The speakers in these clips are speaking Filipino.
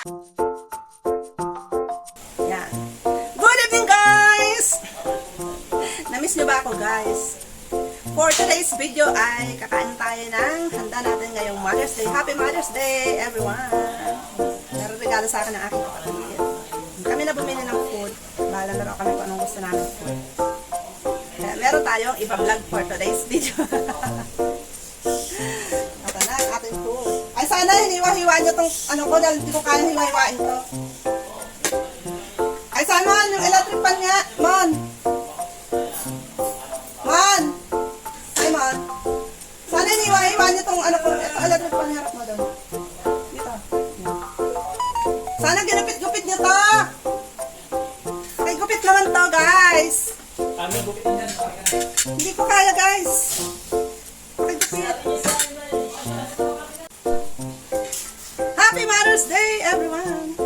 Yan. Good evening, guys! Namiss nyo ba ako, guys? For today's video ay kakain tayo ng handa natin ngayong Mother's Day. Happy Mother's Day, everyone! Naregalo sa akin ng aking kapatid. Kami na bumili ng food. Bahala na raw kami kung anong gusto namin food. Kaya meron tayong iba-vlog for today's video. Ito na ang ating food. Ay, sana hiniwa-hiwa nyo itong ano ko dahil hindi ko kaya hiwa-hiwain ito. Ay, sana yung electric pan nga. Mon! Mon! Ay, Mon! Sana hiniwa-hiwa nyo itong ano ko. Ito electric pan harap mo doon. Dito. Sana ginupit-gupit nyo to. Ay, gupit naman to, guys. Hindi ko kaya, guys. Pakigupit. Happy Mother's Day, everyone!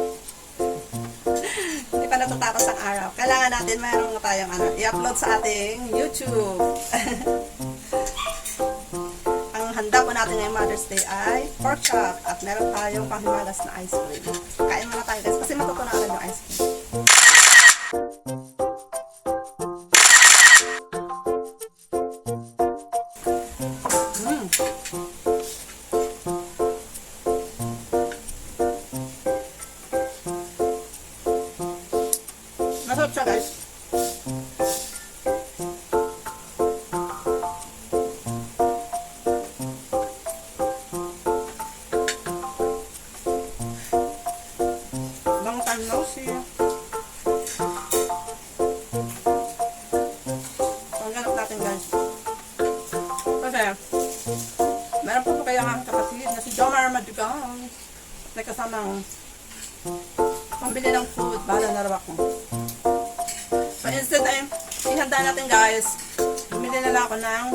Hindi pa natatapos ang araw. Kailangan natin mayroon tayong i-upload sa ating YouTube. Ang handa po natin ngayong Mother's Day ay pork chop at meron tayong panghimagas na ice cream. Kain muna tayo, guys, kasi matuto na agad yung ice cream. Masarap siya, guys. Long time no see. Pagganap natin, guys. Kasi, meron po kaya ang kapatid na si Jomar Madigang. May kasamang pambili ng food. Bahala na raw ako. So instead ay ihanda natin, guys. Bumili na lang ako ng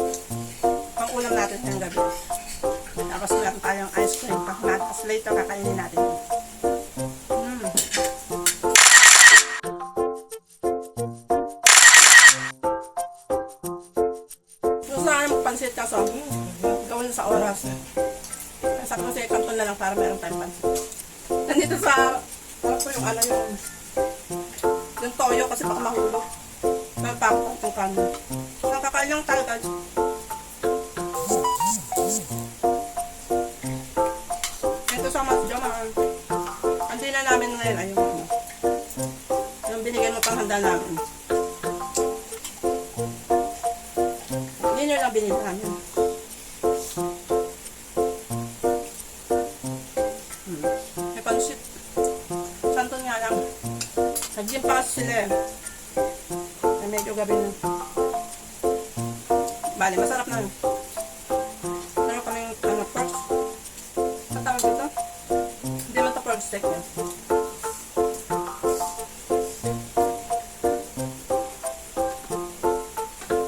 pang-ulam natin ngayong gabi. Tapos meron tayong ice cream. Tapos later kakainin natin. Gusto na kayo magpansit kaso gawin sa oras. Sabi ko sa kanton na lang para meron tayong pansit. Nandito sa yung yung toyo kasi baka mahulog. Nagpapang itong kanin. Nakakain lang tayo, guys. Ito sa Mas Jomar. Hindi na namin ngayon ay yung binigyan mo pang handa namin. Hindi nyo lang binigyan namin. May pansit. Santon nga lang. Nag-gym pa kasi sila eh. Na medyo gabi na. Bali, masarap na. Meron kaming pork. Sa tawag dito? Hindi man ito pork steak yan.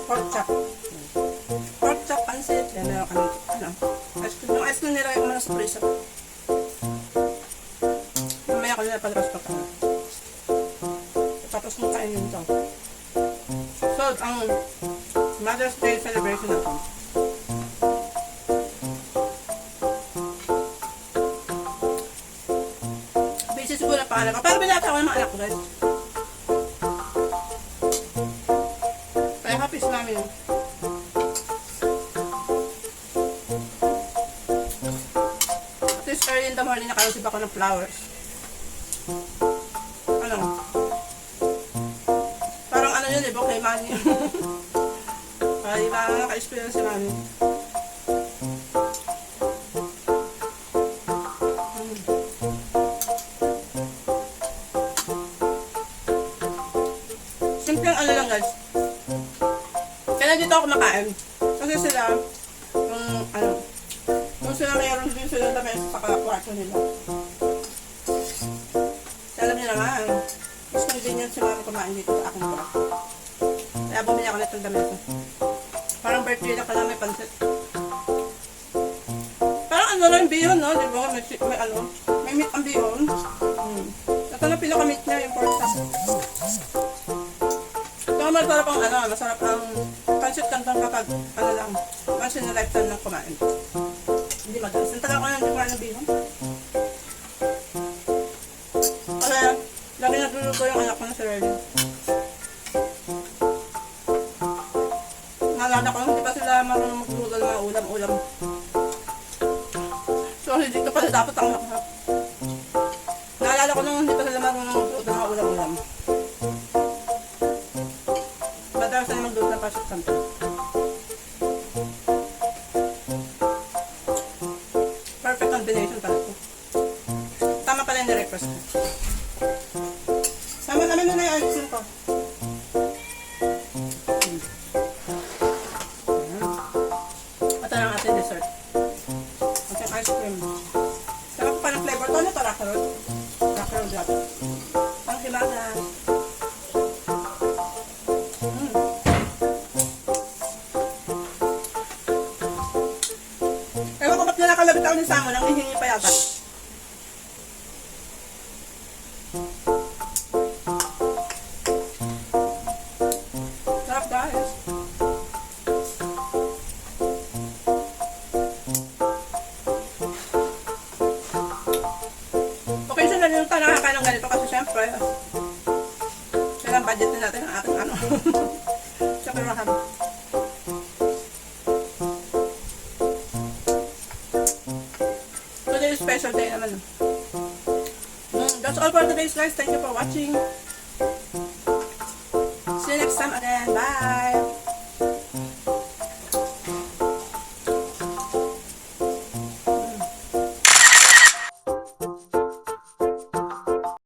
Pork chop. Pork chop, pansit. Yan, meron kaming ice cream. Yung ice cream nilagay ko muna sa freezer. Mamaya ko nila palabas pa kami. Tapos mong kainin ito. So, ang Mother's Day celebration natin. Busy siguro ang pangalan ko. Pero binata ko ng mga anak ko, guys. Kaya happy si mami yun. At least early in the morning nakalusip ako ng flowers. Yun eh, bukay mani. Para iba naka-experience si mami. Simpleng ano lang, guys. Kaya dito ako makain. Kasi sila, kung sila mayroon din sila na may sa kwarto nila. Alam niyo naman, mas convenient si mami kumain dito sa aking kwarto. Kaya bumili ako nitong damit. Parang birthday na pala may pansit. Parang ano lang yung bihon, no? Diba? May meat ang bihon. Ito na pinaka-meat niya, yung pork chop. Ito masarap ang masarap ang pansit kantang kapag lang, once in a lifetime lang kumain. Hindi madalas. Ang tagal ko na hindi kumain ng bihon. ni-request ko. Sama namin na yung ice cream ko. Ito na ang ating dessert. Ating ice cream. Sarap pa ng flavor. Ito ito, rock'n'roll. Rock'n'roll dito. Ang kilala. Ewan ko ba't nalakalabit ako ni Samo nang hihingi pa yata. Sarap guys. Okay siya na yung nakakain ng ganito kasi syempre kailang budget din natin ang ating ano. Siyempre mahal. Today is special day naman. That's all for today's guys. Thank you for watching. See you next time again. Bye!